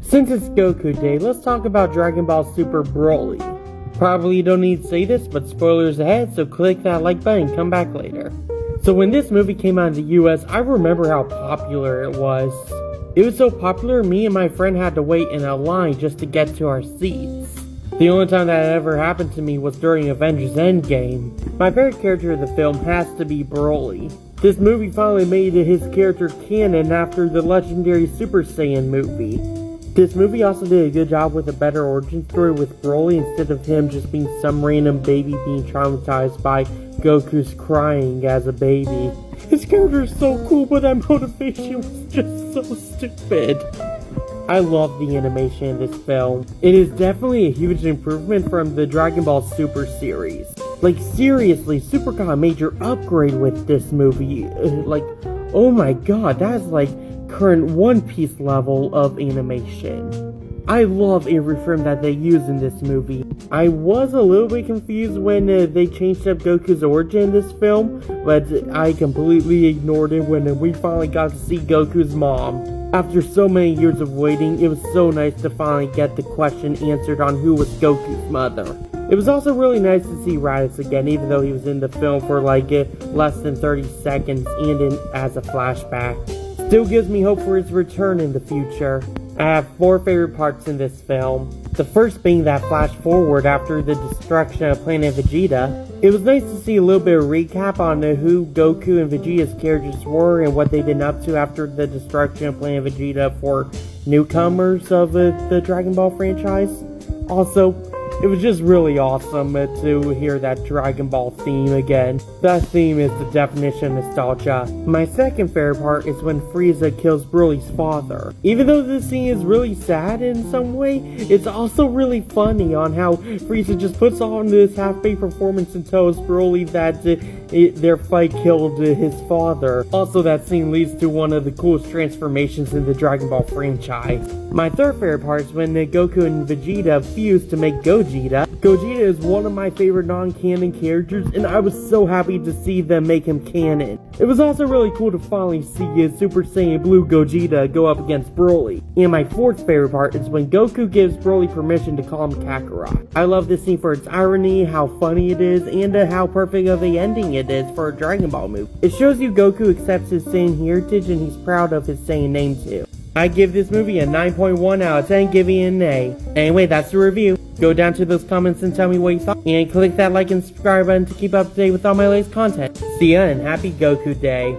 Since it's Goku Day, let's talk about Dragon Ball Super Broly. Probably don't need to say this, but spoilers ahead, so click that like button and come back later. So when this movie came out in the US, I remember how popular it was. It was so popular, me and my friend had to wait in a line just to get to our seats. The only time that ever happened to me was during Avengers Endgame. My favorite character of the film has to be Broly. This movie finally made his character canon after the legendary Super Saiyan movie. This movie also did a good job with a better origin story with Broly instead of him just being some random baby being traumatized by Goku's crying as a baby. His character is so cool, but that motivation was just so stupid. I love the animation in this film. It is definitely a huge improvement from the Dragon Ball Super series. Like seriously, Super got a major upgrade with this movie. Oh my god, that is like current One Piece level of animation. I love every frame that they use in this movie. I was a little bit confused when they changed up Goku's origin in this film, but I completely ignored it when we finally got to see Goku's mom. After so many years of waiting, it was so nice to finally get the question answered on who was Goku's mother. It was also really nice to see Raditz again, even though he was in the film for like less than 30 seconds and as a flashback. Still gives me hope for his return in the future. I have 4 favorite parts in this film. The first being that flash forward after the destruction of Planet Vegeta. It was nice to see a little bit of recap on who Goku and Vegeta's characters were and what they've been up to after the destruction of Planet Vegeta for newcomers of the Dragon Ball franchise. Also, it was just really awesome to hear that Dragon Ball theme again. That theme is the definition of nostalgia. My second favorite part is when Frieza kills Broly's father. Even though this scene is really sad in some way, it's also really funny on how Frieza just puts on this half-baked performance and tells Broly that their fight killed his father. Also, that scene leads to one of the coolest transformations in the Dragon Ball franchise. My third favorite part is when Goku and Vegeta fuse to make Gogeta. Gogeta is one of my favorite non-canon characters, and I was so happy to see them make him canon. It was also really cool to finally see Super Saiyan Blue Gogeta go up against Broly. And my fourth favorite part is when Goku gives Broly permission to call him Kakarot. I love this scene for its irony, how funny it is, and how perfect of a ending it is for a Dragon Ball movie. It shows you Goku accepts his Saiyan heritage and he's proud of his Saiyan name too. I give this movie a 9.1 out of 10, giving it an A. Anyway, that's the review. Go down to those comments and tell me what you thought, and click that like and subscribe button to keep up to date with all my latest content. See ya and happy Goku Day.